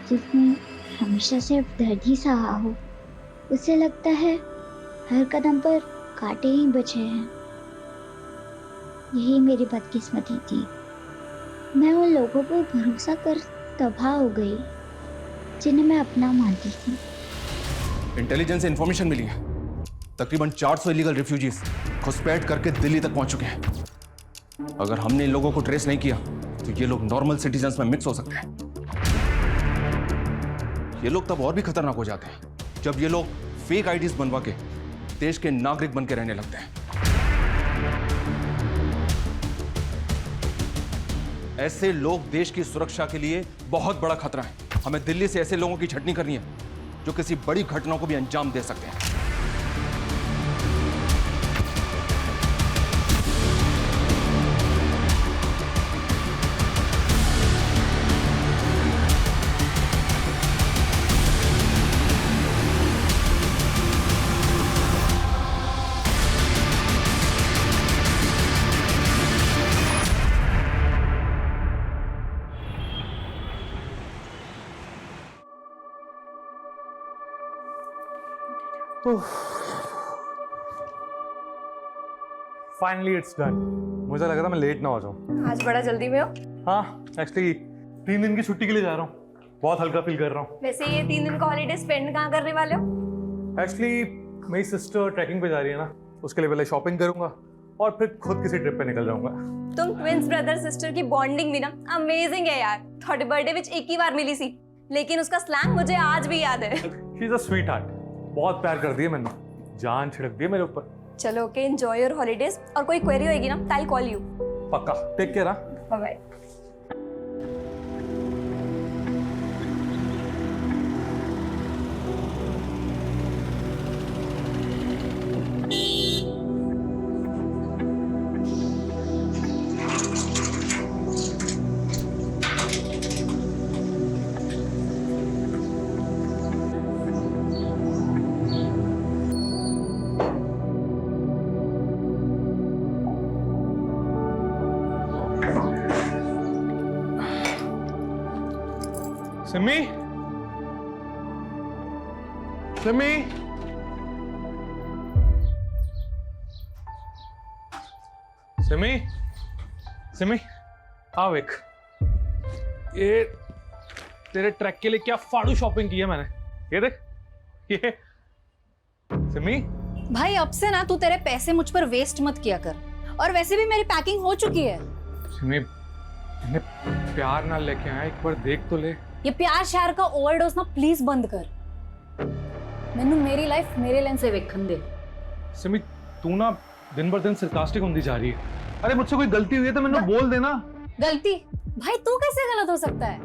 जिसने हमेशा सिर्फ दर्द ही सहा हो, उसे लगता है हर कदम पर कांटे ही बचे हैं। यही मेरी बदकिस्मती थी। मैं उन लोगों पर भरोसा कर तबाह हो गई जिन्हें मैं अपना मानती थी। इंटेलिजेंस से इंफॉर्मेशन मिली है, तकरीबन 400 इलीगल रिफ्यूजीज घुसपैठ करके दिल्ली तक पहुंच चुके हैं। अगर हमने इन लोगों को ट्रेस नहीं किया तो ये लोग नॉर्मल सिटीजन्स में मिक्स हो सकते हैं। ये लोग तब और भी खतरनाक हो जाते हैं जब ये लोग फेक आईडीज बनवा के देश के नागरिक बन के रहने लगते हैं। ऐसे लोग देश की सुरक्षा के लिए बहुत बड़ा खतरा है। हमें दिल्ली से ऐसे लोगों की छटनी करनी है जो किसी बड़ी घटना को भी अंजाम दे सकते हैं। Finally it's done. मुझे लगा था मैं लेट ना हो जाऊं। आज बड़ा जल्दी में हो। हाँ, एक्चुअली 3 दिन की छुट्टी के लिए जा रहा हूँ। बहुत हल्का फील कर रहा हूँ। वैसे ये 3 दिन का हॉलीडे स्पेंड कहाँ करने वाले हो? एक्चुअली मेरी सिस्टर ट्रैकिंग पे जा रही है ना, उसके लिए पहले शॉपिंग करूंगा और फिर खुद किसी ट्रिप पे निकल जाऊंगा। तुम ट्विंस ब्रदर सिस्टर की बॉन्डिंग भी ना अमेजिंग है यार। थोड़े बर्थडे विच एक ही बार मिली सी, लेकिन उसका स्लैंग मुझे आज भी याद है। She is a sweet heart. बहुत प्यार कर दिया मैंने, जान छिड़क दी मेरे ऊपर। चलो ओके, एंजॉय योर हॉलीडेज। और कोई क्वेरी होगी ना, आई कॉल यू। पक्का, take care. Bye bye. Simi, Simi, Simi, Simi, आओ एक। ये तेरे ट्रैक के लिए क्या फाड़ू शॉपिंग की है मैंने। ये देख, ये सिमी। भाई अब से ना तू तेरे पैसे मुझ पर वेस्ट मत किया कर। और वैसे भी मेरी पैकिंग हो चुकी है। सिमी, मैंने प्यार ना लेके आया, एक बार देख तो ले। ये प्यार श्यार का ओवरडोज ना प्लीज बंद कर। मैनू मेरी लाइफ मेरे लेंस से वेखन दे। सिमी, तू ना दिन बर दिन सरकास्टिक होती जा रही है। अरे मुझसे कोई गलती हुई है तो मैंने बोल देना। गलती? भाई तू कैसे गलत हो सकता है?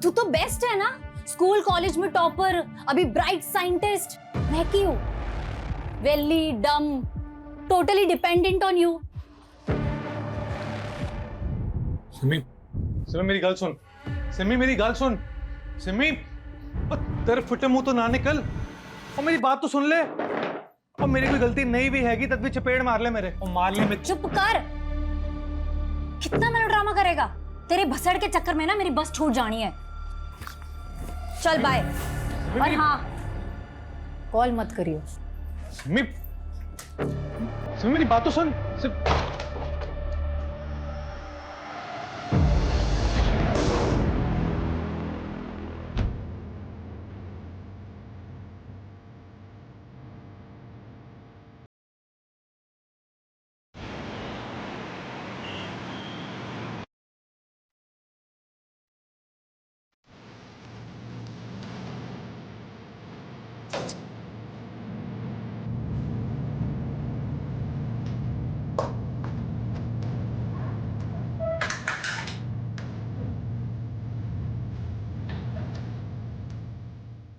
तू तो बेस्ट है ना, स्कूल कॉलेज में टॉपर, अभी ब्राइट साइंटिस्ट। मैं की हूँ वेली डम, totally dependent on you. Simi, Simi मेरी गल सुन। सिमी मेरी गल सुन। सिमी, तेरे फुटे मुंह तो ना निकल और मेरी बात तो सुन ले। और मेरी कोई गलती नहीं भी हैगी तब भी चपेड़ मार ले मेरे और मार ले। चुप कर। कितना मेलोड्रामा करेगा? तेरे भसड़ के चक्कर में ना मेरी बस छूट जानी है। चल बाय। और हाँ, कॉल मत करियो। सिमी, सिमी मेरी बात तो सुन।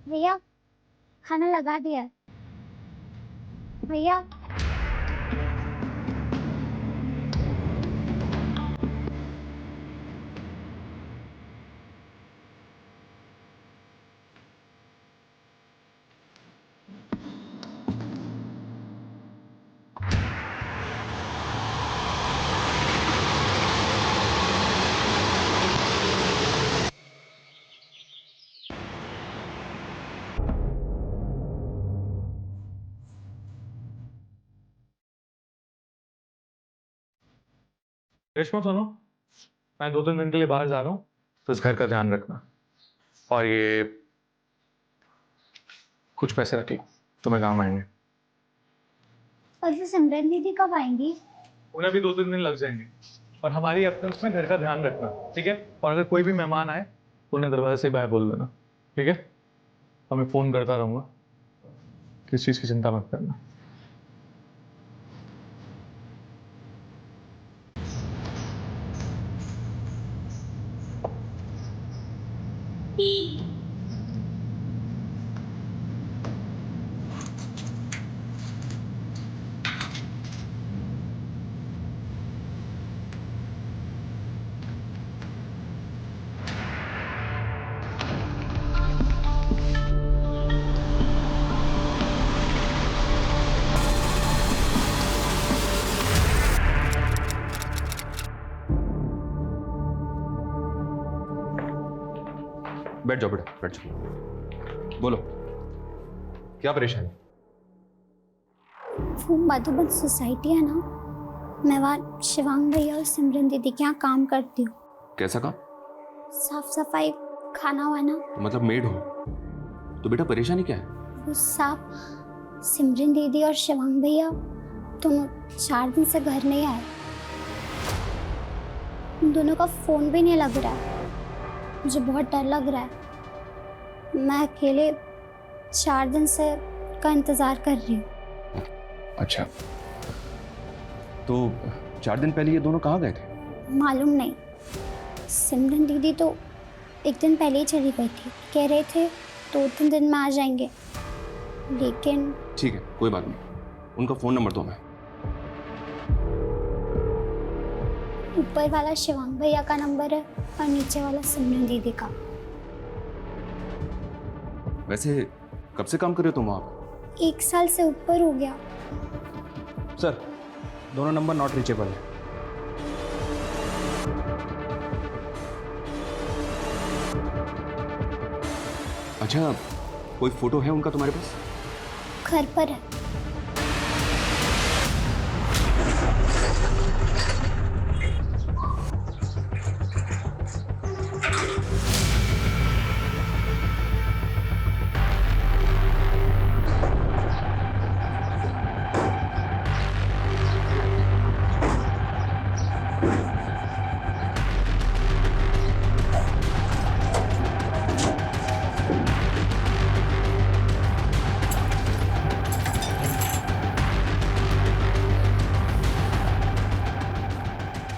भैया, खाना लगा दिया। भैया, रेशमा सुनो, मैं 2-3 दिन के लिए बाहर जा रहा हूँ, तो इस घर का ध्यान रखना। और ये कुछ पैसे रख लो, तुम्हें काम आएंगे। और वो सिमरन दीदी कब आएंगी? उन्हें भी 2-3 दिन लग जाएंगे। और हमारी एब्सेंस में घर का ध्यान रखना, ठीक है? और अगर कोई भी मेहमान आए तो उन्हें दरवाजे से बाहर बोल देना, ठीक है? और मैं फ़ोन करता रहूँगा, किस चीज़ की चिंता मत करना। बैठ जाओ बेटा, बैठ जाओ। बोलो, क्या परेशानी? वो मधुबन सोसाइटी है ना, मैं वहाँ शिवांग भैया और सिमरन दीदी के यहाँ काम करती हूँ। कैसा काम? साफ सफाई, खाना वाना। मतलब मेड हो? तो बेटा परेशानी क्या है? वो साफ सिमरन दीदी और शिवांग भैया दोनों 4 दिन से घर नहीं आए। उन दोनों का फोन भी नहीं लग रहा है। मुझे बहुत डर लग रहा है। मैं अकेले 4 दिन से का इंतजार कर रही हूँ। अच्छा, तो 4 दिन पहले ये दोनों कहाँ गए थे? मालूम नहीं। सिमरन दीदी तो एक दिन पहले ही चली गई थी, कह रहे थे 2-3 दिन में आ जाएंगे, लेकिन ठीक है, कोई बात नहीं। उनका फोन नंबर दो हमें। ऊपर वाला शिवांग भैया का नंबर है और नीचे वाला सिमरन दीदी का। वैसे कब से काम कर रहे हो तुम वहाँ पर? 1 साल से ऊपर हो गया। सर, दोनों नंबर नॉट रीचेबल है। अच्छा, कोई फोटो है उनका तुम्हारे पास? घर पर है।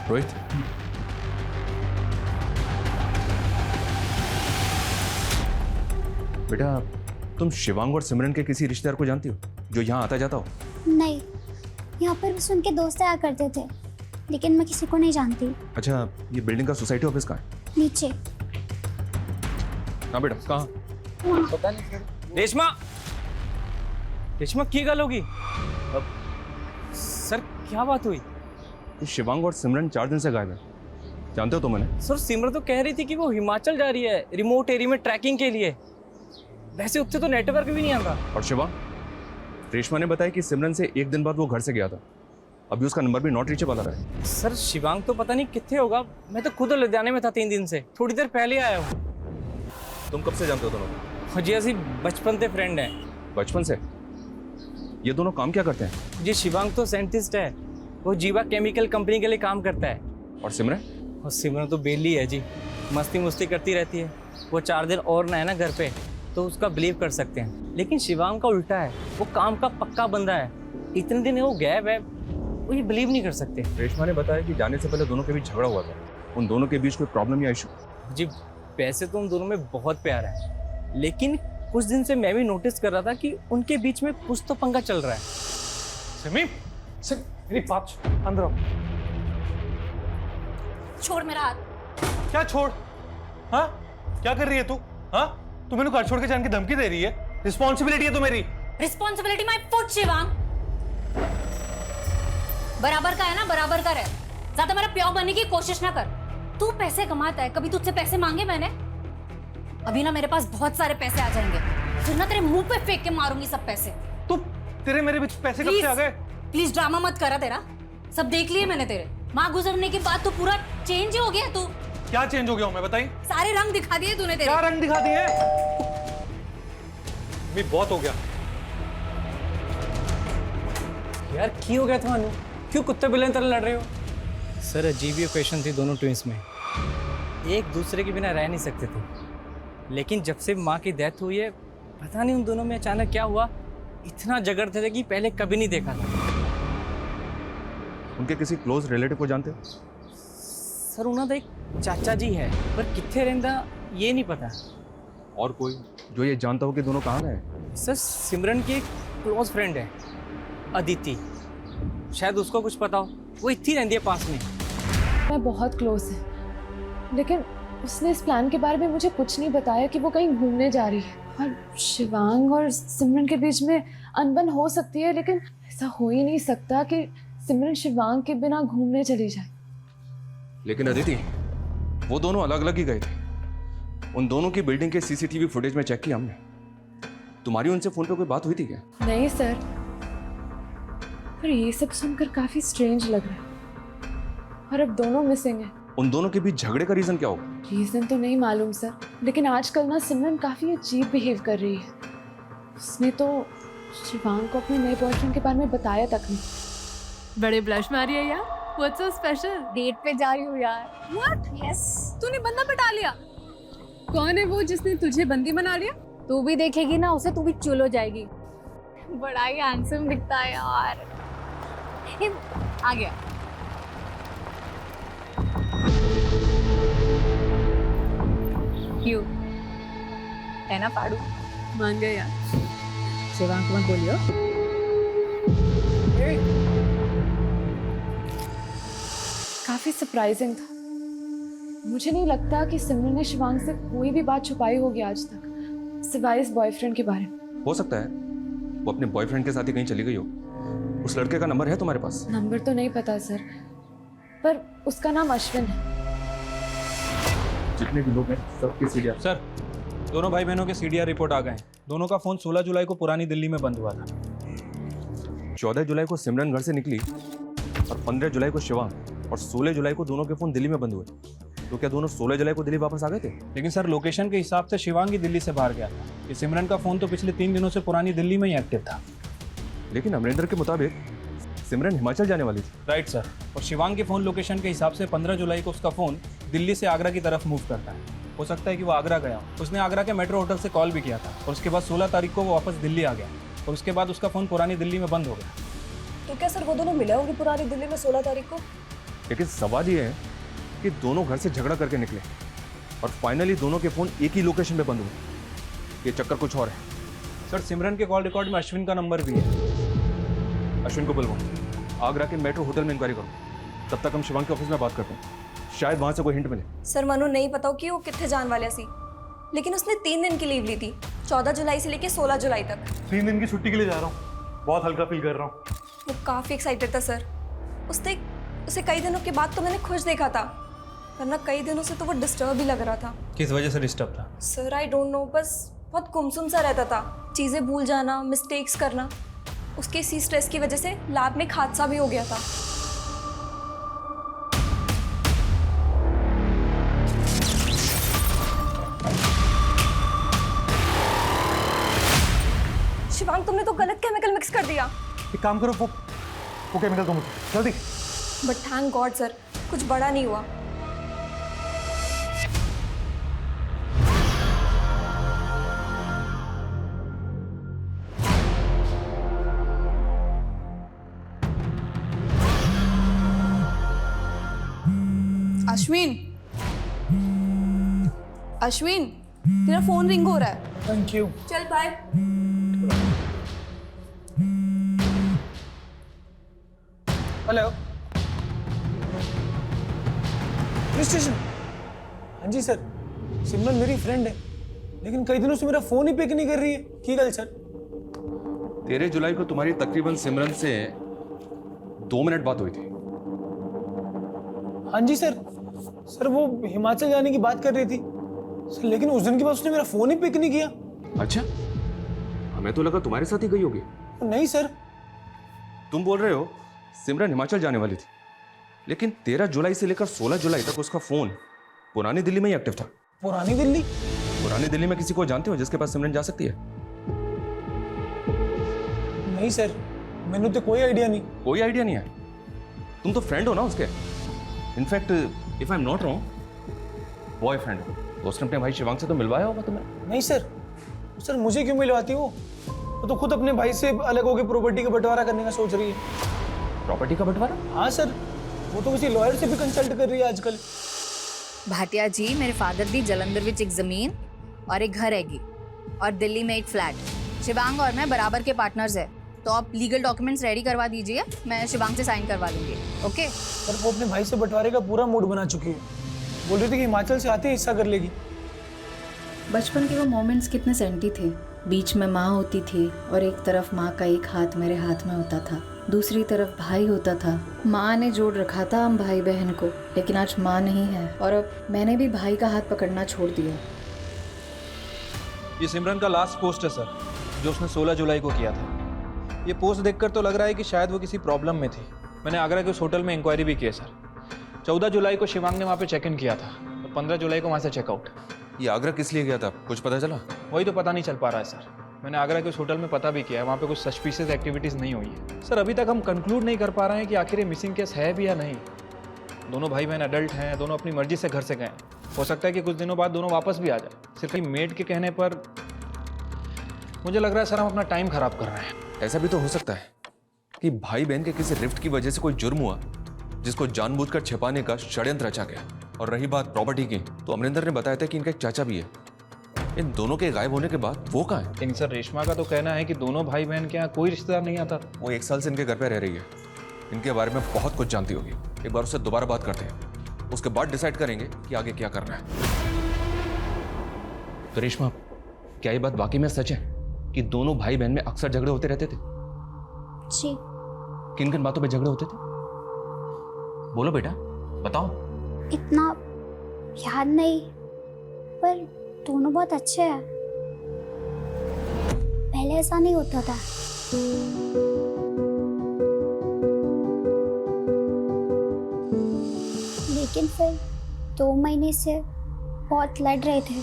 रोहित, बेटा तुम शिवांग और सिमरन के किसी रिश्तेदार को जानती हो जो यहाँ आता जाता हो? नहीं, यहाँ पर बस उनके दोस्त आया करते थे, लेकिन मैं किसी को नहीं जानती। अच्छा, ये बिल्डिंग का सोसाइटी ऑफिस कहाँ है? नीचे। हाँ बेटा, कहाँ? पता नहीं। रेशमा, रेशमा की गल होगी? सर क्या बात हुई? ये शिवांग और सिमरन 4 दिन से गायब है, जानते हो तो मैंने? सर सिमरन तो कह रही थी कि वो हिमाचल जा रही है रिमोट एरिया में ट्रैकिंग के लिए। वैसे उससे तो नेटवर्क भी नहीं आता। और शिवांग? रेशमा ने बताया कि सिमरन से 1 दिन बाद वो घर से गया था, अभी उसका नंबर भी नॉट रीचेबल आ रहा है। सर शिवांग तो पता नहीं कितने होगा, मैं तो खुद लुधियाने में था 3 दिन से, थोड़ी देर पहले आया हूँ। तुम कब से जानते हो दोनों? जी असि बचपन से फ्रेंड है। बचपन से? ये दोनों काम क्या करते हैं? जी शिवांग तो साइंटिस्ट है, वो जीवा केमिकल कंपनी के लिए काम करता है। और सिमरन? और सिमरन तो बेली है जी, मस्ती मुस्ती करती रहती है। वो 4 दिन और ना है ना घर पे तो उसका बिलीव कर सकते हैं, लेकिन शिवांग का उल्टा है, वो काम का पक्का बंदा है। इतने दिन वो गैप है, वो ये बिलीव नहीं कर सकते। रेशमा ने बताया कि जाने से पहले दोनों के बीच झगड़ा हुआ था, उन दोनों के बीच कोई प्रॉब्लम या इशू? जी वैसे तो उन दोनों में बहुत प्यार है, लेकिन कुछ दिन से मैं भी नोटिस कर रहा था कि उनके बीच में कुछ तो पंगा चल रहा है। सिमी, मेरी बात अंदर आओ। छोड़ मेरा हाथ। क्या छोड़? हाँ, क्या कर रही है तू? हाँ, तू मेरे को घर छोड़ के जाने की धमकी दे रही है? रिस्पॉन्सिबिलिटी है तो मेरी। Responsibility my foot Shivang. बराबर का है ना, बराबर का रहे। ज्यादा मेरा प्यार बनने की कोशिश ना कर। तू पैसे कमाता है, कभी तुझसे पैसे मांगे मैंने? अभी ना मेरे पास बहुत सारे पैसे आ जाएंगे, फिर ना तेरे मुंह पे फेंक के मारूंगी सब पैसे। तू तेरे मेरे बीच पैसे कब से आ गए? प्लीज ड्रामा मत करा, तेरा सब देख लिए मैंने तेरे। माँ गुजरने के बाद तो पूरा चेंज हो गया तू। क्या चेंज हो गया हूं मैं, बताइए। सारे रंग दिखा दिए तूने तेरे। क्या रंग दिखा दिए? भी बहुत हो गया। यार की हो गया थानू? क्यों कुत्ते बिल्ले की तरह लड़ रहे हो? सर अजीब ही ओकेशन थी दोनों ट्विंस में, एक दूसरे के बिना रह नहीं सकते थे। लेकिन जब से माँ की डेथ हुई है, पता नहीं उन दोनों में अचानक क्या हुआ, इतना झगड़ते थे कि पहले कभी नहीं देखा था। उनके किसी क्लोज रिलेटिव को जानते हो? सर उन्होंने एक चाचा जी है, पर कितने रहंदा ये नहीं पता। और कोई जो ये जानता हो कि दोनों कहाँ गए? सर सिमरन की एक क्लोज फ्रेंड है अदिति, शायद उसको कुछ पता हो, वो इतनी रहती है पास में। मैं बहुत क्लोज है, लेकिन उसने इस प्लान के बारे में मुझे कुछ नहीं बताया कि वो कहीं घूमने जा रही है। और शिवांग और सिमरन के बीच में अनबन हो सकती है, लेकिन ऐसा हो ही नहीं सकता कि सिमरन शिवांग के बिना घूमने चली जाए। लेकिन अदिति, वो दोनों अलग अलग ही गए थे। उन दोनों की बिल्डिंग के सीसीटीवी फुटेज में चेक किया हमने। तुम्हारी उनसे फोन पे कोई बात हुई थी क्या? नहीं सर, पर ये सब सुनकर काफी स्ट्रेंज लग रहा है। और अब दोनों मिसिंग हैं। उन दोनों के बीच झगड़े का रीजन क्या होगा? रीजन तो नहीं मालूम सर, लेकिन आजकल ना सिमरन काफी अजीब बिहेव कर रही है। उसने तो शिवांग को अपने नए बॉयफ्रेंड के बारे में बताया तक नहीं। बड़े ब्लश मारी है यार। What's so special? डेट पे जा रही हूँ यार। What? यस। तूने बंदा पटा लिया? कौन है वो जिसने तुझे बंदी बना लिया? तू भी देखेगी ना उसे, तू भी चुल हो जाएगी। बड़ा ही हैंडसम दिखता है यार। आ गया। क्यों है ना पाड़ू? मान गए यार। शिवांग को मत बोलियो। काफी सरप्राइजिंग था। मुझे नहीं लगता कि सिमरन ने शिवांग से कोई भी बात छुपाई होगी आज तक, सिवाय इस बॉयफ्रेंड के बारे में। हो सकता है वो अपने बॉयफ्रेंड के साथ ही कहीं चली गई हो। उस लड़के का नंबर है तुम्हारे पास? नंबर तो नहीं पता सर, पर उसका नाम अश्विन है। जितने भी लोग हैं सबके सीडीआर। सर दोनों भाई बहनों के सीडीआर रिपोर्ट आ गए हैं। दोनों का फोन 16 जुलाई को पुरानी दिल्ली में बंद हुआ था। 14 जुलाई को सिमरन घर से निकली और 15 जुलाई को शिवांग, और 16 जुलाई को दोनों के फोन दिल्ली में बंद हुए। तो क्या दोनों 16 जुलाई को दिल्ली वापस आ गए थे? लेकिन सर लोकेशन के हिसाब से शिवांग ही दिल्ली से बाहर गया था। ये सिमरन का फोन तो पिछले 3 दिनों से पुरानी दिल्ली में ही एक्टिव था। लेकिन अमरिंदर के मुताबिक सिमरन हिमाचल जाने वाली थी। Right sir. और शिवांग के फोन लोकेशन के हिसाब से 15 जुलाई को उसका फोन दिल्ली से आगरा की तरफ मूव करता है। हो सकता है कि वो आगरा गया हो। उसने आगरा के मेट्रो होटल से कॉल भी किया था और उसके बाद 16 तारीख को वो वापस दिल्ली आ गया और उसके बाद उसका फोन पुरानी दिल्ली में बंद हो गया। तो क्या सर वो दोनों मिले होंगे पुरानी दिल्ली में 16 तारीख को? लेकिन सवाल ये है कि दोनों घर से झगड़ा करके निकले और फाइनली दोनों के फोन एक ही लोकेशन पे बंद हुए। ये चक्कर कुछ और है। सर सिमरन के कॉल रिकॉर्ड में अश्विन का नंबर भी है। अश्विन को बुलवाओ, आगरा के मेट्रो होटल में इंक्वायरी करो। तब तक हम शिवांग के ऑफिस में बात करते हैं, शायद वहां से कोई हिंट मिले। सर मनु नहीं पता कि वो कितने जान वाले सी, लेकिन उसने 3 दिन की लीव ली थी, 14 जुलाई से लेके 16 जुलाई तक। 3 दिन की छुट्टी के लिए जा रहा हूँ, बहुत हल्का फील कर रहा हूँ। वो काफ़ी एक्साइटेड था सर। उसे कई दिनों के बाद तो मैंने खुश देखा था, वरना कई दिनों से तो वो डिस्टर्ब भी लग रहा था। किस वजह से डिस्टर्ब था? सर आई डोंट नो, बस बहुत गुमसुम सा रहता था, चीज़ें भूल जाना, मिस्टेक्स करना। उसके इसी स्ट्रेस की वजह से लैब में एक हादसा भी हो गया था। शिवांग तुमने तो गलत केमिकल मिक्स कर दिया। एक काम करो, वो केमिकल दो मुझे जल्दी। बट थैंक गॉड सर, कुछ बड़ा नहीं हुआ। अश्विन, अश्विन तेरा फोन रिंग हो रहा है। Thank you. चल बाय। Hello police station. हाँ जी सर, सिमरन मेरी फ्रेंड है, लेकिन कई दिनों से मेरा फोन ही पिक नहीं कर रही है। की गल सर? 13 जुलाई को तुम्हारी तकरीबन सिमरन से 2 मिनट बात हुई थी। हाँ जी सर। सर वो हिमाचल जाने की बात कर रही थी सर, लेकिन उस दिन के बाद उसने मेरा फोन ही पिक नहीं किया। अच्छा, हमें तो लगा तुम्हारे साथ ही गई होगी। नहीं सर। तुम बोल रहे हो सिमरन हिमाचल जाने वाली थी, लेकिन 13 जुलाई से लेकर 16 जुलाई तक उसका फोन पुरानी दिल्ली में ही एक्टिव था। पुरानी दिल्ली? पुरानी दिल्ली में किसी को जानते हो जिसके पास सिमरन जा सकती है? नहीं सर, मैंने तो कोई आइडिया नहीं। कोई आइडिया नहीं है? तुम तो फ्रेंड हो ना उसके। In fact if I am not wrong, boyfriend हो। तो उसने अपने भाई शिवांग से तो मिलवाया होगा तुम्हें। नहीं सर, मुझे क्यों मिलवाती वो तो खुद अपने भाई से अलग होकर प्रॉपर्टी का बंटवारा करने का सोच रही है। प्रॉपर्टी का बंटवारा? हाँ सर, वो तो किसी लॉयर से भी कंसल्ट कर रही है आजकल। भाटिया जी, मेरे फादर दी जलंधर विच एक जमीन और एक घर हैगी और दिल्ली में एक फ्लैट। शिवांग और मैं बराबर के पार्टनर्स है, तो आप लीगल डॉक्यूमेंट्स रेडी करवा दीजिए, मैं शिवांग से साइन करवा लूंगी। ओके? पर वो अपने भाई से बंटवारे का पूरा मूड बना चुकी है। बोल रही थी कि हिमाचल से आते ही हिस्सा कर लेगी। बचपन के वो मोमेंट्स कितने सेंटी थे। बीच में माँ होती थी और एक तरफ माँ का एक हाथ मेरे हाथ में होता था, दूसरी तरफ भाई होता था। माँ ने जोड़ रखा था हम भाई बहन को, लेकिन आज माँ नहीं है और अब मैंने भी भाई का हाथ पकड़ना छोड़ दिया। ये सिमरन का लास्ट पोस्ट है सर, जो उसने 16 जुलाई को किया था। ये पोस्ट देखकर तो लग रहा है कि शायद वो किसी प्रॉब्लम में थी। मैंने आगरा के उस होटल में इंक्वायरी भी की है सर। 14 जुलाई को शिवांग ने वहाँ पे चेक इन किया था और 15 जुलाई को वहाँ से चेकआउट। ये आगरा किस लिए गया था, कुछ पता चला? वही तो पता नहीं चल पा रहा है सर। मैंने आगरा के उस होटल में पता भी किया है, वहाँ पे कुछ सस्पिशियस एक्टिविटीज़ नहीं हुई है सर। अभी तक हम कंक्लूड नहीं कर पा रहे हैं कि आखिर ये मिसिंग केस है भी या नहीं। दोनों भाई बहन एडल्ट हैं, दोनों अपनी मर्जी से घर से गए। हो सकता है कि कुछ दिनों बाद दोनों वापस भी आ जाए। सिर्फ मेड के कहने पर मुझे लग रहा है सर हम अपना टाइम खराब कर रहे हैं। ऐसा भी तो हो सकता है कि भाई बहन के किसी रिफ्ट की वजह से कोई जुर्म हुआ जिसको जानबूझकर छिपाने का षड्यंत्र रचा गया। और रही बात प्रॉपर्टी की, तो अमरिंदर ने बताया था कि इनका एक चाचा भी है। इन दोनों के गायब होने के बाद वो कहाँ है? लेकिन सर रेशमा का तो कहना है कि दोनों भाई बहन के यहाँ कोई रिश्तेदार नहीं आता। वो 1 साल से इनके घर पे रह रही है, इनके बारे में बहुत कुछ जानती होगी। एक बार उससे दोबारा बात करते हैं, उसके बाद डिसाइड करेंगे कि आगे क्या करना है। तो रेशमा, क्या ये बात वाकई में सच है कि दोनों भाई बहन में अक्सर झगड़े होते रहते थे? जी। किन किन बातों पे झगड़े होते थे? बोलो बेटा, बताओ। इतना याद नहीं, पर दोनों बहुत अच्छे हैं। पहले ऐसा नहीं होता था। लेकिन फिर 2 महीने से बहुत लड़ रहे थे।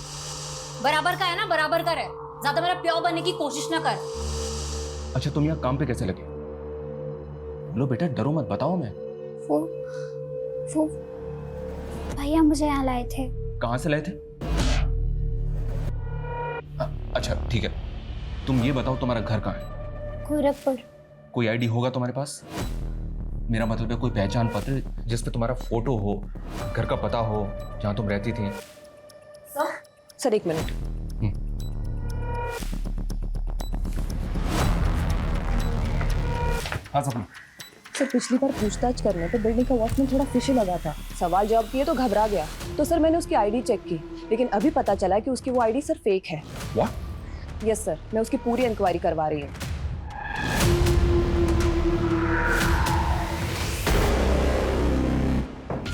बराबर का है ना, बराबर का रहे, ज्यादा मेरा प्यार बनने की कोशिश ना कर। अच्छा, तुम यहाँ काम पे कैसे लगे? बोलो बेटा, डरो मत, बताओ। मैं वो भैया मुझे यहाँ लाए थे। कहाँ से लाए थे? अच्छा ठीक है, तुम ये बताओ तुम्हारा घर कहाँ है? गोरखपुर। कोई आईडी होगा तुम्हारे पास? मेरा मतलब है कोई पहचान पत्र जिस पे तुम्हारा फोटो हो, घर का पता हो, जहाँ तुम रहती थी। Sir 1 minute. हाँ सपना। सर पिछली बार पूछताछ करने पे बिल्डिंग का वॉचमैन थोड़ा फिशी लगा था। सवाल जवाब किए तो घबरा गया, तो सर मैंने उसकी आईडी चेक की, लेकिन अभी पता चला कि उसकी वो आईडी सर फेक है। व्हाट? यस सर, मैं उसकी पूरी इंक्वायरी करवा रही हूँ।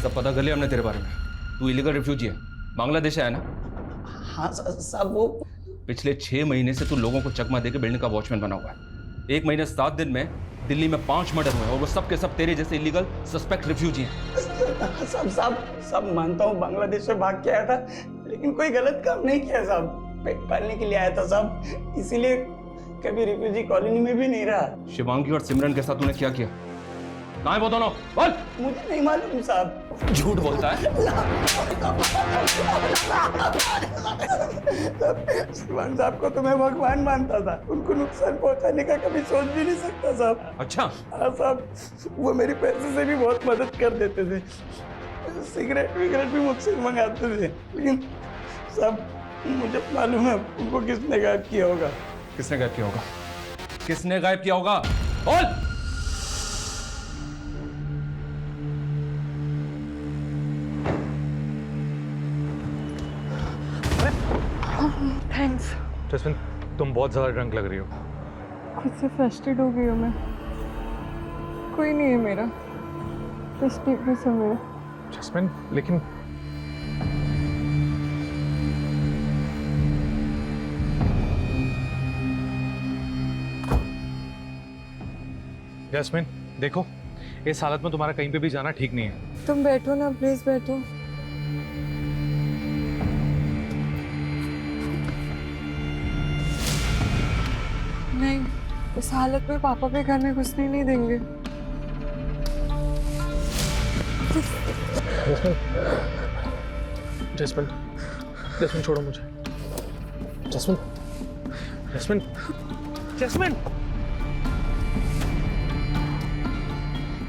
सब पता कर लिया हमने तेरे बारे में। तू इलीगल रिफ्यूजी है, बांग्लादेश आया ना? हाँ साहब, वो पिछले 6 महीने से तू लोगों को चकमा देके बिल्डिंग का वॉचमैन बना हुआ है। 1 महीने 7 दिन में दिल्ली में 5 मर्डर हुए और वो सब के सब तेरे जैसे इलीगल सस्पेक्ट रिफ्यूजी हैं। सब मानता हूँ बांग्लादेश से भाग के आया था, लेकिन कोई गलत काम नहीं किया साहब। पेट पालने के लिए आया था साहब, इसीलिए कभी रिफ्यूजी कॉलोनी में भी नहीं रहा। शिवांगी और सिमरन के साथ तूने क्या किया? कहाँ है वो दोनों? बोल। मुझे नहीं मालूम साहब। झूठ बोलता है। शिवांग साहब को तो मैं भगवान मानता था, उनको नुकसान पहुंचाने का कभी सोच भी नहीं सकता साहब। अच्छा? हाँ साहब, वो मेरी पैसे से भी बहुत मदद कर देते थे, सिगरेट विगरेट भी मुझसे मंगाते थे, लेकिन साहब मुझे मालूम है उनको किसने गायब किया होगा। किसने गायब किया होगा? किसने गायब किया होगा? बोल। थैंक्स। जसमिन, तुम बहुत ज्यादा ड्रंक लग रही हो। खुद से फ्रस्ट्रेट हो गई हूँ मैं। कोई नहीं है मेरा, बस टीपनेस है मेरा। जसमिन, लेकिन जसमिन देखो, इस हालत में तुम्हारा कहीं पे भी जाना ठीक नहीं है। तुम बैठो ना, प्लीज बैठो। नहीं, इस हालत में पापा भी घर में घुसने नहीं देंगे। जैस्मिन, जैस्मिन छोड़ो मुझे। Jasmine, Jasmine, Jasmine,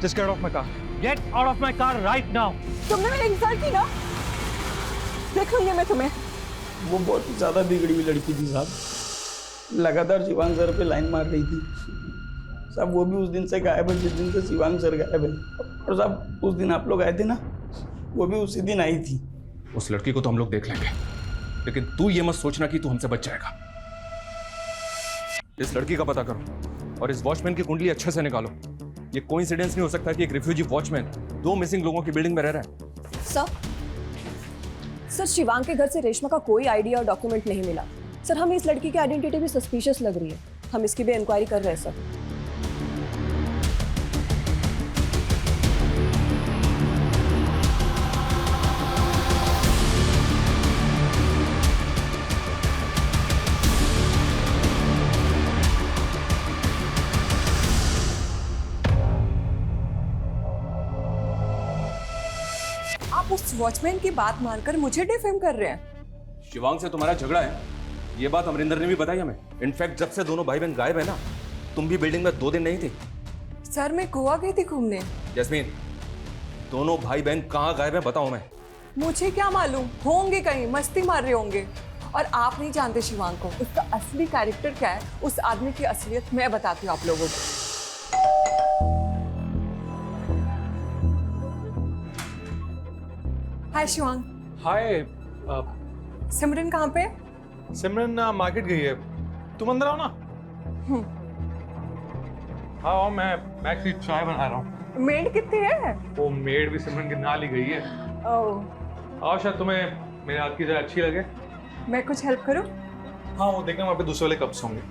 just get off my car. Get out of my car right now. तुमने मेरी इंसल्ट की ना, देख लूंगी मैं तुम्हें। वो बहुत ही ज़्यादा बिगड़ी हुई लड़की थी साहब, लगातार शिवांग सर पे लाइन मार रही थी साहब। वो भी उस दिन से गायब है जिस दिन से शिवांग सर गायब है। और साहब उस दिन आप लोग आए थे ना, वो भी उसी दिन आई थी। उस लड़की को तो हम लोग देख लेंगे, लेकिन तू ये मत सोचना कि तू हमसे बच जाएगा। इस लड़की का पता करो और इस वॉचमैन की कुंडली अच्छे से निकालो। ये कोइंसिडेंस नहीं हो सकता कि एक रिफ्यूजी वॉचमैन 2 मिसिंग लोगों की बिल्डिंग में रह रहा है। सर शिवांग के घर से रेशमा का कोई आईडी और डॉक्यूमेंट नहीं मिला। सर हमें इस लड़की की आइडेंटिटी भी सस्पिशियस लग रही है, हम इसकी भी इंक्वायरी कर रहे हैं सर। आप उस वॉचमैन की बात मानकर मुझे डिफेम कर रहे हैं। शिवांग से तुम्हारा झगड़ा है, ये बात अमरिंदर ने भी बताई हमें। इनफैक्ट जब से दोनों भाई बहन गायब है ना, तुम भी बिल्डिंग में 2 दिन नहीं थी। सर मैं गोवा गई थी घूमने। जैस्मीन, दोनों भाई बहन कहाँ गायब है बताओ। मैं मुझे क्या मालूम, होंगे कहीं मस्ती मार रहे होंगे। और आप नहीं जानते शिवांग को, उसका असली कैरेक्टर क्या है, उस आदमी की असलियत मैं बताती हूँ आप लोगों को। हाय शिवांग। हाय। सिमरन कहाँ पे? सिमरन मार्केट गई है, तुम अंदर आओ ना। हाँ आओ, मैं एक्चुअली चाय बना रहा हूँ। मेड कितनी है? वो मेड भी सिमरन के नाल ही गई है। ओह। आओ, शायद तुम्हें मेरे हाथ की चाय अच्छी लगे। मैं कुछ हेल्प करूँ? हाँ वो देखना वहाँ पे दूसरे वाले कप्स होंगे।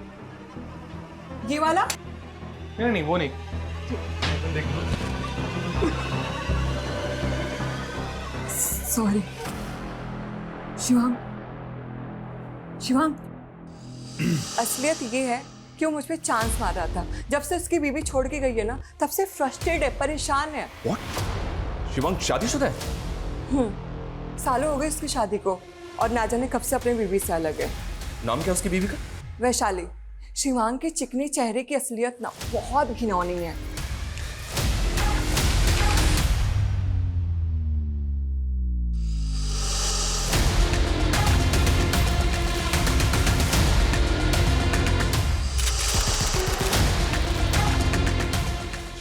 ये वाला? नहीं नहीं वो नहीं। देख सॉरी शिवांग। शिवांग असलियत ये है कि वो मुझ पे चांस मार रहा था। जब से उसकी बीवी छोड़ के गई है ना, तब से फ्रस्ट्रेटेड है, परेशान है। What? शिवांग शादीशुदा है? सालों हो गए उसकी शादी को और ना जाने कब से अपने बीवी से अलग है। नाम क्या उसकी बीवी का? वैशाली। शिवांग के चिकने चेहरे की असलियत ना बहुत घिनौनी है।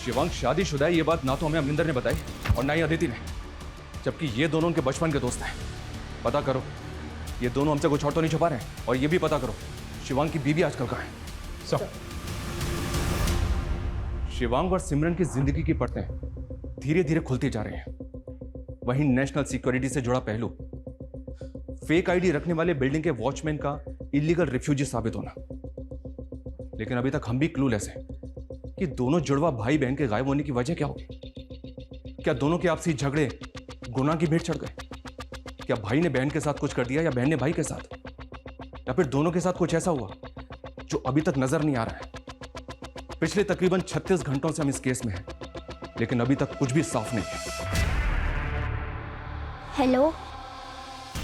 शिवांग शादीशुदा है, ये बात ना तो हमें अमरिंदर ने बताई और ना ही अदिति ने, जबकि ये दोनों उनके बचपन के दोस्त हैं। पता करो ये दोनों हमसे कुछ और तो नहीं छुपा रहे हैं। और ये भी पता करो शिवांग की बीवी आजकल कहाँ है। सब शिवांग और सिमरन की जिंदगी की परतें धीरे धीरे खुलती जा रही हैं। वहीं नेशनल सिक्योरिटी से जुड़ा पहलू, फेक आईडी रखने वाले बिल्डिंग के वॉचमैन का इलीगल रिफ्यूजी साबित होना। लेकिन अभी तक हम भी क्लूलेस हैं कि दोनों जुड़वा भाई बहन के गायब होने की वजह क्या होगी। क्या दोनों के आपसी झगड़े गुनाह की भेंट चढ़ गए? क्या भाई ने बहन के साथ कुछ कर दिया या बहन ने भाई के साथ, या फिर दोनों के साथ कुछ ऐसा हुआ जो अभी तक नजर नहीं आ रहा है। पिछले तकरीबन 36 घंटों से हम इस केस में हैं, लेकिन अभी तक कुछ भी साफ नहीं है। हेलो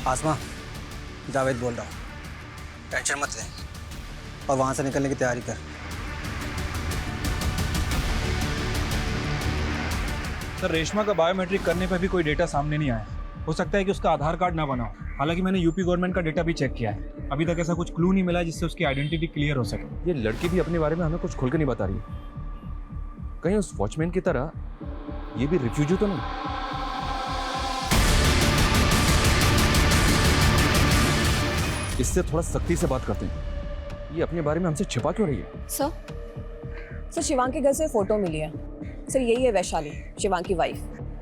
आसमा, जावेद बोल रहा हूँ। टेंशन मत ले और वहाँ से निकलने की तैयारी कर। सर रेशमा का बायोमेट्रिक करने पर भी कोई डेटा सामने नहीं आया। हो सकता है कि उसका आधार कार्ड ना बना हो। हालांकि मैंने यूपी गवर्नमेंट का डेटा भी चेक किया है, अभी तक ऐसा कुछ क्लू नहीं मिला जिससे उसकी आइडेंटिटी क्लियर हो सके। ये लड़की भी अपने बारे में हमें कुछ खुल के नहीं बता रही है। कहीं उस वॉचमैन की तरह ये भी रिफ्यूजी तो नहीं? इससे थोड़ा सख्ती से बात करते हैं। ये अपने बारे में हमसे छिपा क्यों रही है? सर शिवांग के घर से फोटो मिली है। सर यही है वैशाली, शिवांग की वाइफ।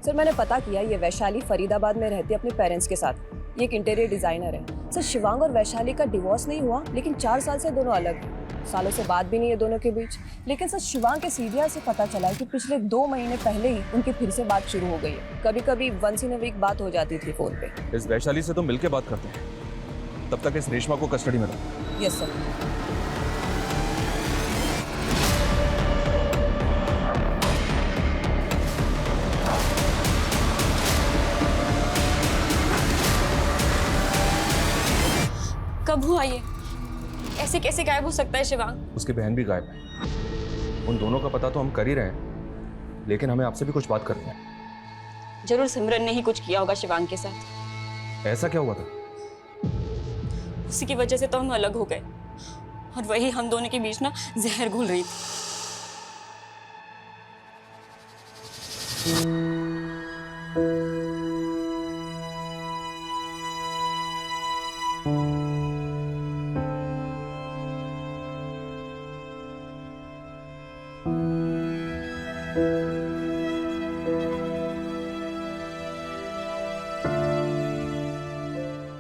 सर मैंने पता किया, ये वैशाली फरीदाबाद में रहती है अपने पेरेंट्स के साथ। ये एक इंटीरियर डिजाइनर है सर। शिवांग और वैशाली का डिवोर्स नहीं हुआ, लेकिन 4 साल से दोनों अलग हैं। सालों से बात भी नहीं है दोनों के बीच। लेकिन सर शिवांग के सीरिया से पता चला है कि पिछले 2 महीने पहले ही उनकी फिर से बात शुरू हो गई है। कभी कभी वंस इन अ वीक बात हो जाती थी फोन पे। इस वैशाली से तो मिलके बात करते हैं, तब तक इस रेशमा को कस्टडी में रखो। Yes sir. कब हुआ ये? ऐसे कैसे गायब हो सकता है शिवांग? उसकी बहन भी गायब है। उन दोनों का पता तो हम कर ही रहे हैं, लेकिन हमें आपसे भी कुछ बात करनी है। जरूर सिमरन ने ही कुछ किया होगा शिवांग के साथ। ऐसा क्या हुआ था? उसी की वजह से तो हम अलग हो गए, और वही हम दोनों के बीच ना जहर घुल रही थी।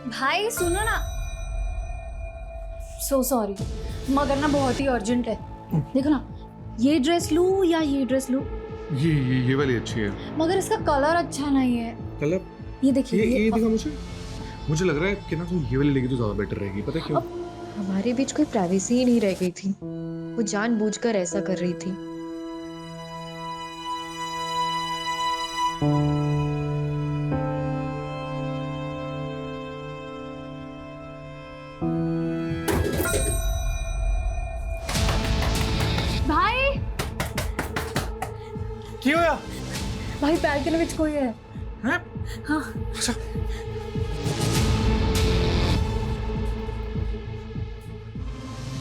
भाई सुनो ना, सो सॉरी मगर ना बहुत ही अर्जेंट है। देखो ना, ये ड्रेस लूं या ये ड्रेस लूं? ये वाली अच्छी है, मगर इसका कलर अच्छा नहीं है। कलर ये देखिए, ये दिखा मुझे लग रहा है कि ना तुम ये वाली लेगी तो ज्यादा बेटर रहेगी। पता है क्यों? हमारे बीच कोई प्राइवेसी ही नहीं रह गई थी। वो जानबूझकर ऐसा कर रही थी। भाई क्यों होया? भाई पैर के विच कोई है। हैं? हाँ। अच्छा।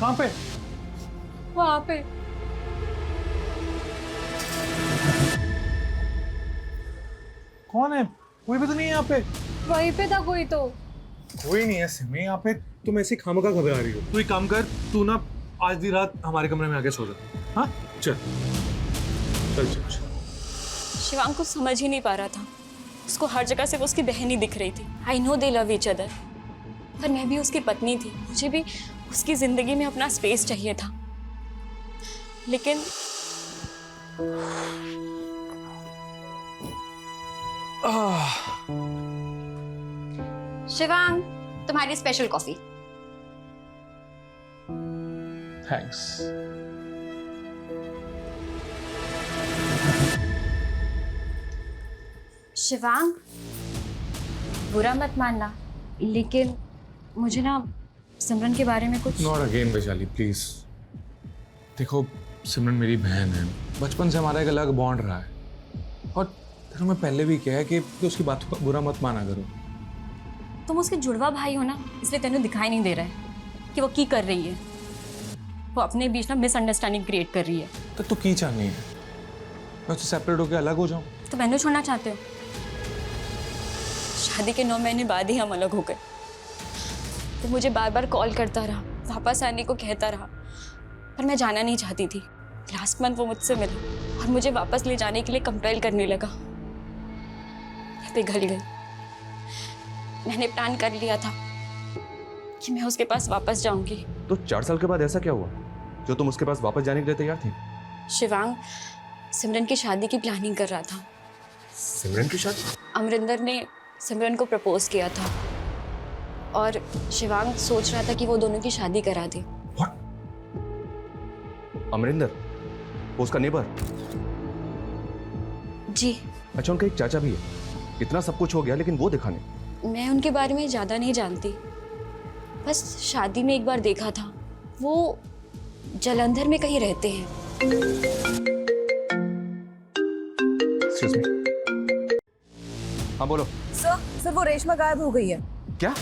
कहाँ पे? वहाँ पे। कौन है? कोई भी तो नहीं है यहाँ पे। वहीं पे था कोई तो। कोई नहीं है सिमी यहाँ पे। तुम ऐसी खामखा घबरा रही हो। तू एक काम कर, तू ना आज दी रात हमारे कमरे में आके सो जा। हाँ चल चल चल चल। शिवांग कुछ समझ ही नहीं पा रहा था। उसको हर जगह से वो उसकी बहन ही दिख रही थी। I know they love each other, पर मैं भी उसकी पत्नी थी। मुझे भी उसकी जिंदगी में अपना स्पेस चाहिए था। लेकिन शिवांग, तुम्हारी स्पेशल कॉफी। थैंक्स। शिवांग, बुरा मत मानना, लेकिन मुझे ना सिमरन के बारे में कुछ। Not again Vaishali please. देखो सिमरन मेरी बहन है, बचपन से हमारा एक अलग बॉन्ड रहा है, और फिर मैं पहले भी कहा है कि उसकी बातों का बुरा मत माना करो। तुम उसके जुड़वा भाई हो ना, इसलिए तेनू दिखाई नहीं दे रहा है कि वो की कर रही है। वो अपने बीच ना मिसअंडरस्टैंडिंग क्रिएट कर रही है। तो तू की चाहनी है? मैं तो सेपरेट होकर अलग हो जाऊं? तो मैंने छोड़ना चाहते हो? शादी के 9 महीने बाद ही हम अलग हो गए। वो मुझे बार बार कॉल करता रहा, वापस आने को कहता रहा, पर मैं जाना नहीं चाहती थी। लास्ट मंथ वो मुझसे मिला और मुझे वापस ले जाने के लिए कंपेल करने लगा। मैं पिघल गई। मैंने प्लान कर लिया था कि मैं उसके पास वापस जाऊंगी। तो 4 साल के बाद ऐसा क्या हुआ जो तुम उसके पास वापस जाने के लिए तैयार थी? शिवांग सिमरन की शादी की प्लानिंग कर रहा था। सिमरन की शादी? अमरिंदर ने सिमरन को प्रपोज किया था और शिवांग सोच रहा था कि वो दोनों की शादी करा दे। अमरिंदर, वो उसका नेबर? जी। अच्छा, उनका एक चाचा भी है। इतना सब कुछ हो गया लेकिन वो दिखा नहीं। मैं उनके बारे में ज़्यादा नहीं जानती, बस शादी में एक बार देखा था। वो जलंधर में कहीं रहते हैं। Excuse me. हाँ बोलो। सर वो रेशमा गायब हो गई है। क्या?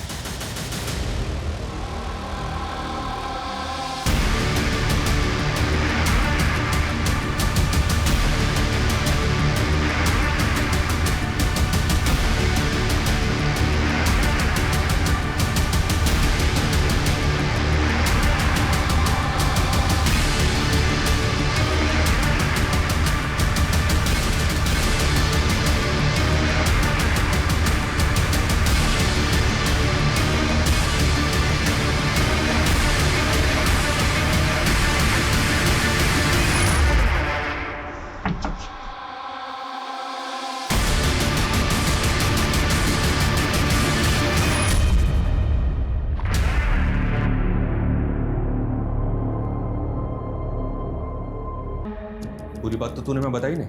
बात तो तूने मैं बताई नहीं।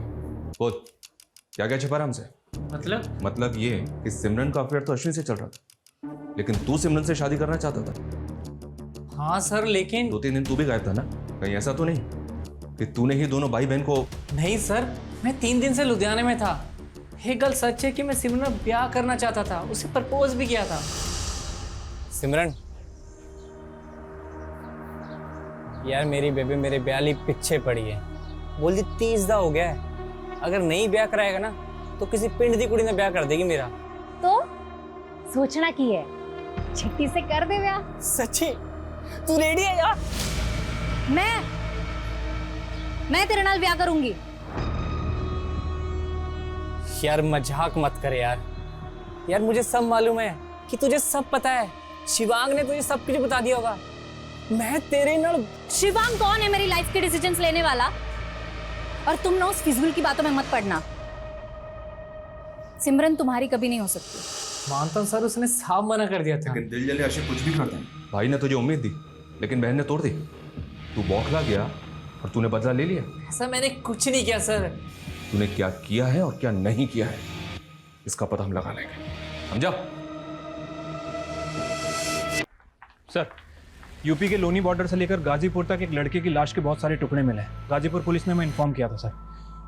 बोल क्या क्या छिपा रहा हमसे? मतलब ये कि सिमरन का अफेयर तो अश्विन से चल रहा था, लेकिन तू सिमरन से शादी करना चाहता था। हाँ सर, लेकिन 2-3 दिन तू भी गायब था ना? कहीं ऐसा तो नहीं कि तूने ही दोनों भाई बहन को? नहीं सर, मैं 3 दिन से लुधियाने में था। ये गल सच है कि मैं सिमरन ब्याह करना चाहता था, उसे प्रपोज भी किया था। सिमरन यार, मेरी बेबी मेरे ब्याह लिए पीछे पड़ी है। बोल दी 30 दा हो गया है, अगर नहीं ब्याह कराएगा ना तो किसी पिंड दी कुड़ी ने ब्याह कर देगी मेरा। तो सोचना की है, छिट्टी से कर दे ब्याह। सच्ची तू रेडी है यार? मैं तेरे नाल ब्याह करूंगी। यार मजाक मत कर यार। यार मुझे सब मालूम है कि तुझे सब पता है। शिवांग ने तुझे सब कुछ बता दिया होगा। मैं तेरे नाल। शिवांग कौन है मेरी लाइफ के डिसीजंस लेने वाला? और तुम ना उस फिजूल की बातों में मत पड़ना। सिमरन तुम्हारी कभी नहीं हो सकती। मानता हूं सर, उसने साफ मना कर दिया था। लेकिन दिल जले आशिक कुछ भी करते हैं। भाई ने तुझे उम्मीद दी, लेकिन बहन ने तोड़ दी। तू बौखला गया और तूने बदला ले लिया। ऐसा मैंने कुछ नहीं किया सर। तूने क्या किया है और क्या नहीं किया है, इसका पता हम लगा लेंगे, समझा? सर, यूपी के लोनी बॉर्डर से लेकर गाजीपुर तक एक लड़के की लाश के बहुत सारे टुकड़े मिले हैं। गाजीपुर पुलिस ने मैं इन्फॉर्म किया था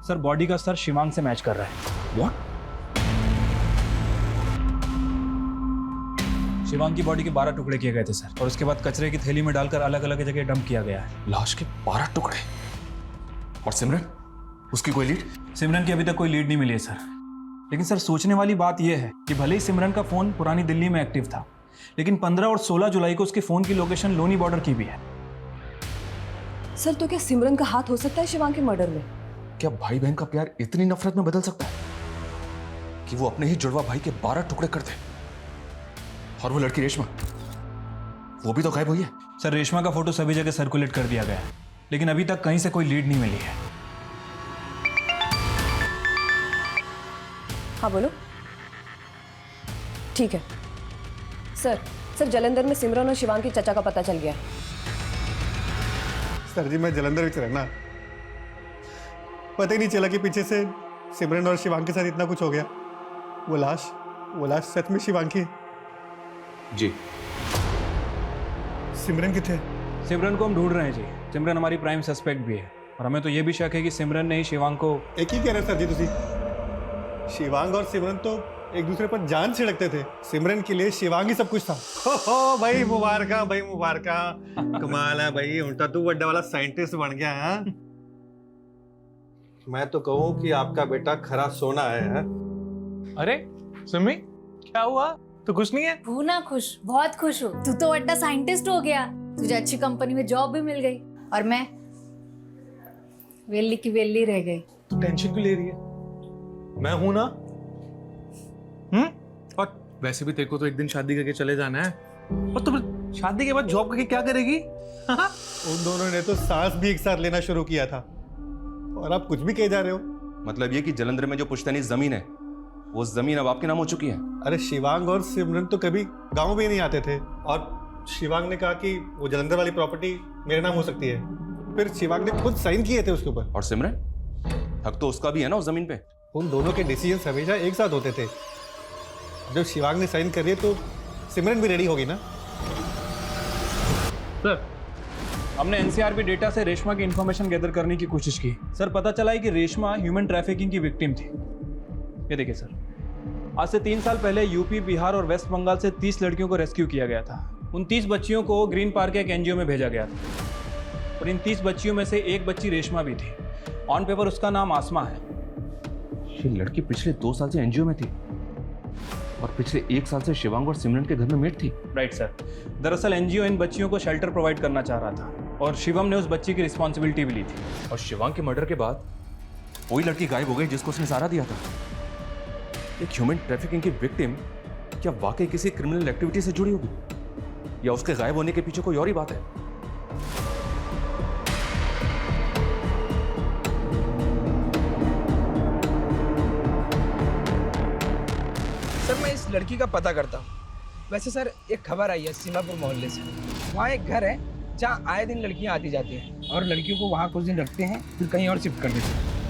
सर। बॉडी का स्तर शिवांग से मैच कर रहा है। व्हाट? शिवांग की बॉडी के 12 टुकड़े किए गए थे सर, और उसके बाद कचरे की थैली में डालकर अलग अलग जगह डंप किया गया है। लाश के 12 टुकड़े? और सिमरन, उसकी कोई लीड? सिमरन की अभी तक कोई लीड नहीं मिली है सर। लेकिन सर, सोचने वाली बात यह है कि भले ही सिमरन का फोन पुरानी दिल्ली में एक्टिव था, लेकिन 15 और 16 जुलाई को उसके फोन की लोकेशन लोनी बॉर्डर की भी है। सर, तो क्या सिमरन का हाथ हो सकता है शिवांग के मर्डर में? क्या भाई बहन का प्यार इतनी नफरत में बदल सकता है कि वो अपने ही जुड़वा भाई के 12 टुकड़े कर दे? और वो लड़की रेशमा, वो भी तो गायब हुई है। सर, रेशमा का फोटो सभी जगह सर्कुलेट कर दिया गया है, लेकिन अभी तक कहीं से कोई लीड नहीं मिली है। हाँ बोलो। ठीक है सर, जलंधर में सिमरन और शिवांग के चचा का पता चल गया। सर जी, मैं जलंधर में रहना, पता ही नहीं चला कि पीछे से सिमरन और शिवांग के साथ इतना कुछ हो गया। वो लाश सच में शिवांग की? जी। सिमरन किथे? सिमरन को हम ढूंढ रहे हैं जी। सिमरन हमारी प्राइम सस्पेक्ट भी है, और हमें तो ये भी शक है कि सिमरन ने ही शिवांग को। एक ही कह रहे सर जी तुसी। शिवांग और सिमरन तो एक दूसरे पर जान छिड़कते थे। सिमरन के लिए शिवांग ही सब कुछ था। हो भाई मुबारका, भाई मुबारका। कमाल है भाई, उल्टा तू बड़ा वाला साइंटिस्ट बन गया है। मैं तो कहूँ कि आपका बेटा खरा सोना है। अरे सिमी, क्या हुआ? तो खुश नहीं है? हूँ ना खुश, बहुत खुश हूँ। तू तो बड़ा साइंटिस्ट हो गया, तुझे अच्छी कंपनी में जॉब भी मिल गई, और मैं वेली की वेली रह गई। तो टेंशन क्यों ले रही है? मैं हूं ना। और वैसे भी तेरे को तो एक दिन शादी करके चले जाना है, और तुम शादी के बाद जॉब करके क्या करेगी? उन दोनों ने तो सांस भी एक साथ लेना शुरू किया था, और आप कुछ भी कहे जा रहे हो। मतलब ये कि जलंधर में जो पुश्तैनी जमीन है, वो जमीन अब आपके नाम हो चुकी है। अरे शिवांग और सिमरन तो कभी गांव भी नहीं आते थे, और शिवांग ने कहा कि वो जलंधर वाली प्रॉपर्टी मेरे नाम हो सकती है। फिर शिवांग ने खुद साइन किए थे उसके ऊपर। और सिमरन, हक तो उसका भी है ना उस जमीन पे। उन दोनों के डिसीजन हमेशा एक साथ होते थे। जब शिवांग ने साइन कर दिए तो सिमरन भी रेडी होगी ना। सर, हमने एनसीआरबी डेटा से रेशमा की इंफॉर्मेशन गैदर करने की कोशिश की। सर, पता चला है कि रेशमा ह्यूमन ट्रैफिकिंग की विक्टिम थी। ये देखिए सर, आज से 3 साल पहले यूपी, बिहार और वेस्ट बंगाल से 30 लड़कियों को रेस्क्यू किया गया था। उन 30 बच्चियों को ग्रीन पार्क के एक एनजीओ में भेजा गया था, और इन 30 बच्चियों में से एक बच्ची रेशमा भी थी। ऑन पेपर उसका नाम आसमा है। ये लड़की पिछले 2 साल से एनजीओ में थी, और पिछले 1 साल से शिवांग और सिमरन के घर में मेट थी। Right sir. दरअसल एनजीओ इन बच्चियों को शेल्टर प्रोवाइड करना चाह रहा था, और शिवम ने उस बच्ची की रिस्पॉन्सिबिलिटी भी ली थी। और शिवांग के मर्डर के बाद वही लड़की गायब हो गई जिसको उसने सहारा दिया था। एक ह्यूमन ट्रैफिकिंग की विक्टिम क्या वाकई किसी क्रिमिनल एक्टिविटी से जुड़ी होगी, या उसके गायब होने के पीछे कोई और ही बात है? सर, मैं इस लड़की का पता करता हूँ। वैसे सर, एक खबर आई है सीमापुर मोहल्ले से। वहाँ एक घर है जहाँ आए दिन लड़कियाँ आती जाती हैं, और लड़कियों को वहाँ कुछ दिन रखते हैं, फिर कहीं और शिफ्ट कर देते हैं।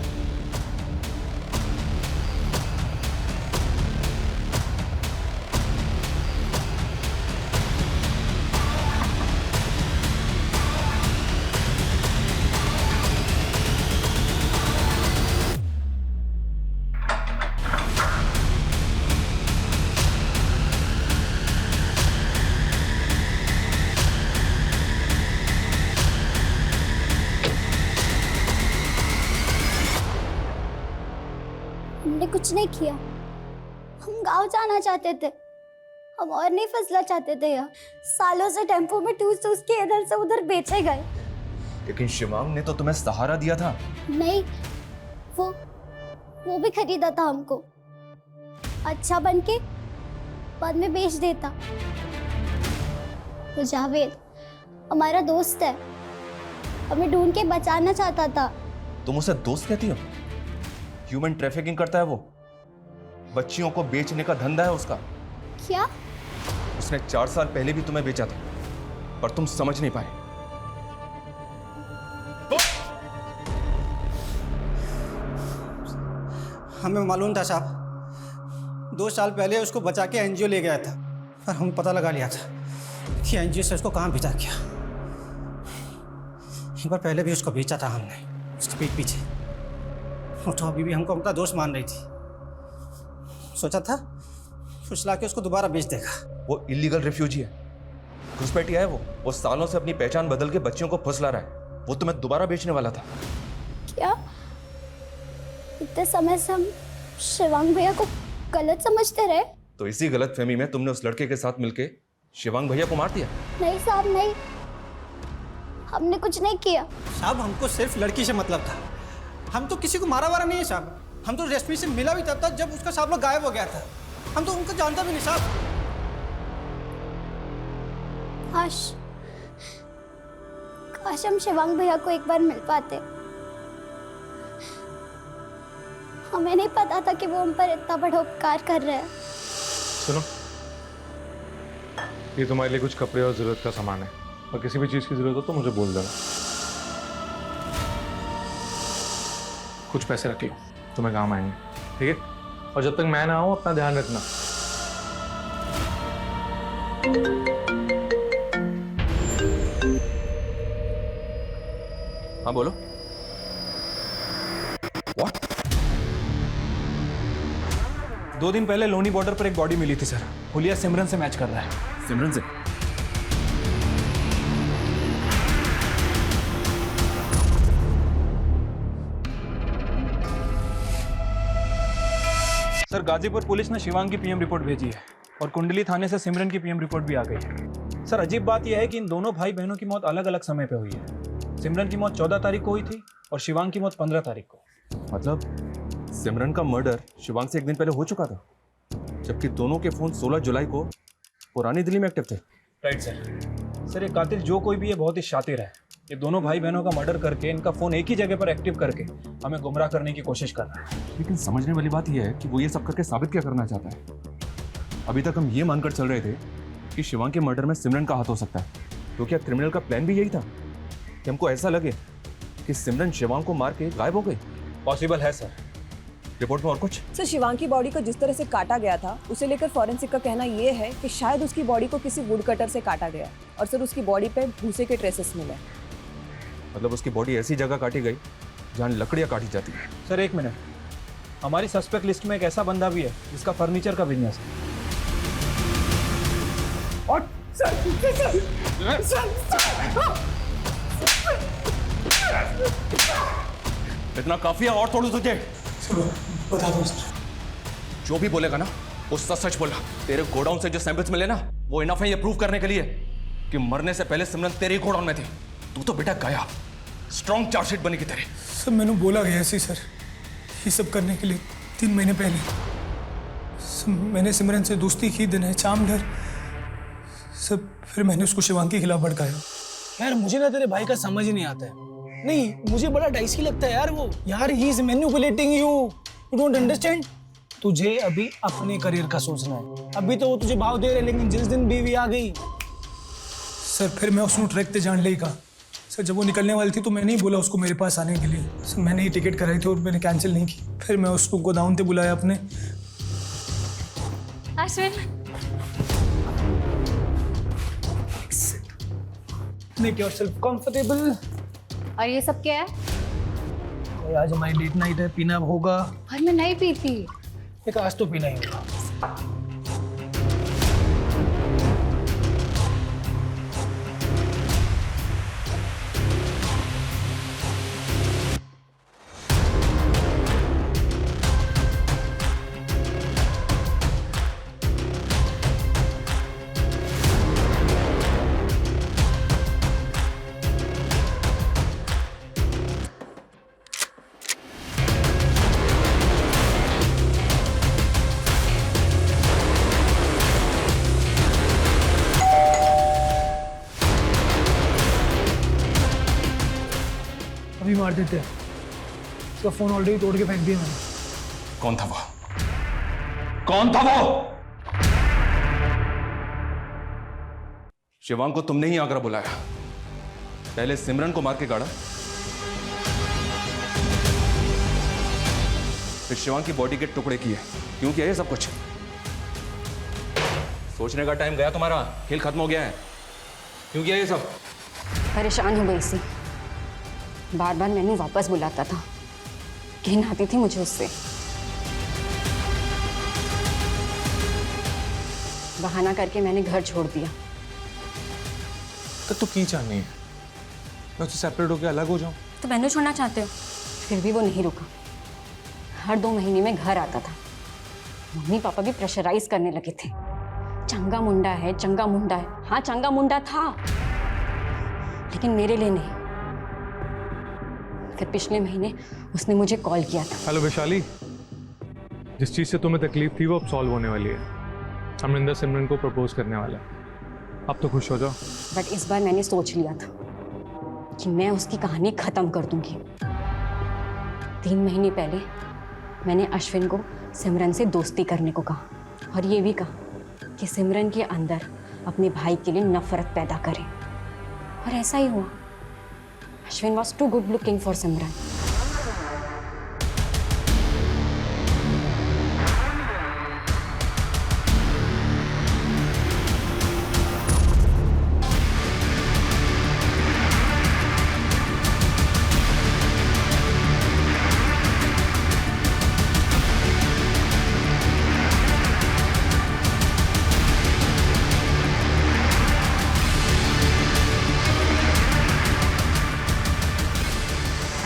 कुछ नहीं किया। हम गांव जाना चाहते थे, हम और नहीं फसला चाहते थे यहाँ। सालों से टेम्पो में टूस टूस के इधर से उधर बेचे गए। लेकिन शिवांग ने तो तुम्हें सहारा दिया था। नहीं, वो भी खरीदा था हमको, अच्छा बन के बाद में बेच देता। वो जावेद हमारा दोस्त है, हमें ढूंढ के बचाना चाहता था। तुम उसे दोस्त कहती हो? ह्यूमन ट्रैफिकिंग करता है वो, बच्चियों को बेचने का धंधा है उसका। क्या? उसने 4 साल पहले भी तुम्हें बेचा था, पर तुम समझ नहीं पाए। हमें मालूम था साहब, 2 साल पहले उसको बचा के एनजीओ ले गया था, पर हम पता लगा लिया था कि एनजीओ से उसको कहाँ भेजा गया। एक बार पहले भी उसको बेचा था हमने, उसके पीठ पीछे। वो तो अभी भी हमको अपना दोस्त मान रही थी। सोचा था फुसला के उसको दोबारा बेच देगा। वो इलीगल रेफ्यूजी है, घुसपैठिया है वो सालों से अपनी पहचान बदल के बच्चियों को फुसला रहा है। वो तुम्हें दोबारा बेचने वाला था। क्या? इतने समय से हम शिवांग भैया को गलत समझते रहे। तो इसी गलतफहमी में तुमने उस लड़के के साथ मिलके शिवांग भैया को मार दिया। नहीं साहब, नहीं, हमने कुछ नहीं किया। साहब हमको सिर्फ लड़की से मतलब था, हम तो किसी को मारा वारा नहीं है साहब। हम तो रेशमी से मिला भी तब तक जब उसका साहब लोग गायब हो गया था। हम तो उनको जानता भी नहीं साहब। काश हम शिवांग भैया को एक बार मिल पाते। हमें नहीं पता था कि वो हम पर इतना बड़ा उपकार कर रहे हैं। सुनो, ये तुम्हारे लिए कुछ कपड़े और जरूरत का सामान है, और किसी भी चीज की जरूरत हो तो मुझे बोल देना। कुछ पैसे रख लो, तुम्हें काम आएंगे, ठीक है? और जब तक मैं ना आऊं अपना ध्यान रखना। हाँ बोलो। What? 2 दिन पहले लोनी बॉर्डर पर एक बॉडी मिली थी सर। हुलिया सिमरन से मैच कर रहा है। सिमरन से? सर गाजीपुर पुलिस ने शिवांग की पीएम रिपोर्ट भेजी है और कुंडली थाने से सिमरन की पीएम रिपोर्ट भी आ गई है। सर अजीब बात यह है कि इन दोनों भाई बहनों की मौत अलग अलग समय पे हुई है। सिमरन की मौत 14 तारीख को हुई थी और शिवांग की मौत 15 तारीख को। मतलब सिमरन का मर्डर शिवांग से 1 दिन पहले हो चुका था, जबकि दोनों के फोन 16 जुलाई को पुरानी दिल्ली में एक्टिव थे। Right sir. सर ये कातिल जो कोई भी है बहुत ही शातिर है। ये दोनों भाई बहनों का मर्डर करके इनका फोन एक ही जगह पर एक्टिव करके हमें गुमराह करने की कोशिश कर रहा है। लेकिन समझने वाली बात यह है कि वो ये सब करके साबित क्या करना चाहता है। अभी तक हम ये मानकर चल रहे थे कि शिवांग के मर्डर में सिमरन का हाथ हो सकता है, तो क्या क्रिमिनल का प्लान भी यही था कि हमको ऐसा लगे कि सिमरन शिवांग को मार के गायब हो गई? पॉसिबल है सर। रिपोर्ट में और कुछ? सर शिवांग की बॉडी को जिस तरह से काटा गया था उसे लेकर फॉरेंसिक का कहना यह है कि शायद उसकी बॉडी को किसी वुड कटर से काटा गया, और सर उसकी बॉडी पे भूसे के ट्रेसेस मिले। मतलब उसकी बॉडी ऐसी जगह काटी गई जहाँ लकड़ियाँ काटी जाती है। सर 1 मिनट, हमारी सस्पेक्ट लिस्ट में एक ऐसा बंदा भी है जिसका फर्नीचर का बिजनेस है। और इतना काफी है और थोड़ी तुझे? बता दो। जो भी बोलेगा ना वो सच बोला। तेरे गोडाउन से जो सैंपल्स मिले ना वो इनफ है ये प्रूव करने के लिए कि मरने से पहले सिमरन तेरे गोडाउन में थे। तू तो बेटा गया, स्ट्रॉन्ग चार्जशीट बनेगी तेरे। सर मैंने बोला गया ऐसे सर, ये सब करने के लिए 3 महीने पहले मैंने सिमरन से दोस्ती की, दिन है चाम डर सब। फिर मैंने उसको शिवांग के खिलाफ भड़काया। यार मुझे ना तेरे भाई का समझ ही नहीं आता है। नहीं, मुझे बड़ा डाइसी लगता है यार वो। यार he is manipulating you, you don't understand. तुझे अभी अपने करियर का सोचना है। अभी तो वो तुझे भाव दे रहे, लेकिन जिस दिन बीवी आ गई। सर फिर मैं उसको ट्रैक पे जान लेगा। सर जब वो निकलने वाली थी तो मैंने ही बोला उसको मेरे पास आने के लिए। सर मैंने ही टिकट कराई थी और मैंने कैंसिल नहीं की। फिर मैं उसको गोदाउन पे बुलाया अपने। Make yourself comfortable. और ये सब क्या है? आज हमारी डेट नाइट है, पीना होगा। भाई मैं नहीं पीती। एक आज तो पीना ही होगा। मार देते हैं। उसका फोन ऑलरेडी तोड़ के फेंक दिया मैंने। कौन था वो? कौन था वो? शिवांग को तुमने ही आगरा बुलाया, पहले सिमरन को मार के गाड़ा, फिर शिवांग की बॉडी के टुकड़े किए। क्यों किया ये सब कुछ? सोचने का टाइम गया तुम्हारा, खेल खत्म हो गया है। क्यों किया ये सब? परेशान हो गई सी, बार बार मैंने वापस बुलाता था, घिन आती थी मुझे उससे। बहाना करके मैंने घर छोड़ दिया। तो की चाहनी है मैं उससे सेपरेट होकर अलग हो जाऊं? तो मैंने छोड़ना चाहते हो? फिर भी वो नहीं रुका, हर 2 महीने में घर आता था। मम्मी पापा भी प्रेशराइज करने लगे थे, चंगा मुंडा है, चंगा मुंडा है। हाँ चंगा मुंडा था, लेकिन मेरे लिए नहीं। फिर पिछले महीने उसने मुझे कॉल किया था। हेलो वैशाली, जिस चीज़ से तुम्हें तकलीफ थी वो अब सॉल्व होने वाली है। अमरिंदर सिमरन को प्रपोज करने वाला है, अब तो खुश हो जाओ। बट इस बार मैंने सोच लिया था कि मैं उसकी कहानी खत्म कर दूंगी। 3 महीने पहले मैंने अश्विन को सिमरन से दोस्ती करने को कहा, और ये भी कहा कि सिमरन के अंदर अपने भाई के लिए नफरत पैदा करे, और ऐसा ही हुआ। Ashwin was too good looking for Simran.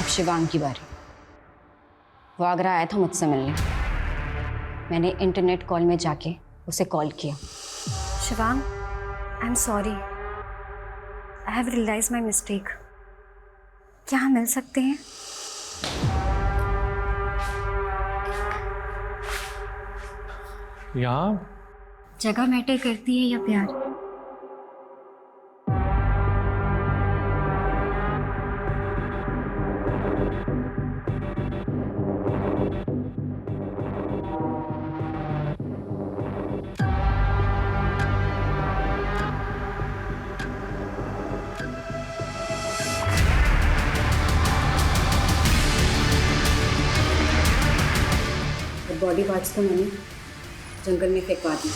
Shivang की बारी। वो आगरा आया था मुझसे मिलने। मैंने इंटरनेट कॉल में जाके उसे कॉल किया। Shivang, I am sorry, I have realise my mistake. क्या हम मिल सकते हैं? यहाँ जगह मैटर करती है या प्यार? बॉडी पार्ट्स तो मैंने जंगल में फेंकवा दी।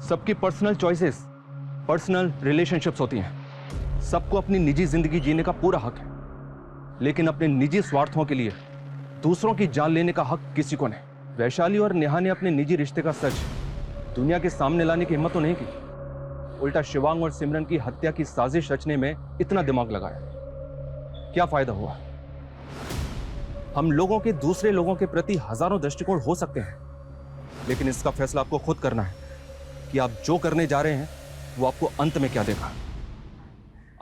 सबकी पर्सनल चॉइसेस, पर्सनल रिलेशनशिप्स होती हैं। सबको अपनी निजी जिंदगी जीने का पूरा हक है, लेकिन अपने निजी स्वार्थों के लिए दूसरों की जान लेने का हक किसी को नहीं। वैशाली और नेहा ने अपने निजी रिश्ते का सच दुनिया के सामने लाने की हिम्मत तो नहीं की, उल्टा शिवांग और सिमरन की हत्या की साजिश रचने में इतना दिमाग लगाया। क्या फायदा हुआ? हम लोगों के दूसरे लोगों के प्रति हजारों दृष्टिकोण हो सकते हैं, लेकिन इसका फैसला आपको खुद करना है कि आप जो करने जा रहे हैं वो आपको अंत में क्या देगा।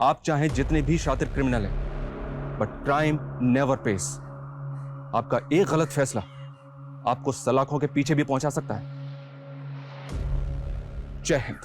आप चाहे जितने भी शातिर क्रिमिनल हैं, बट क्राइम नेवर पेस। आपका एक गलत फैसला आपको सलाखों के पीछे भी पहुंचा सकता है। जय हिंद।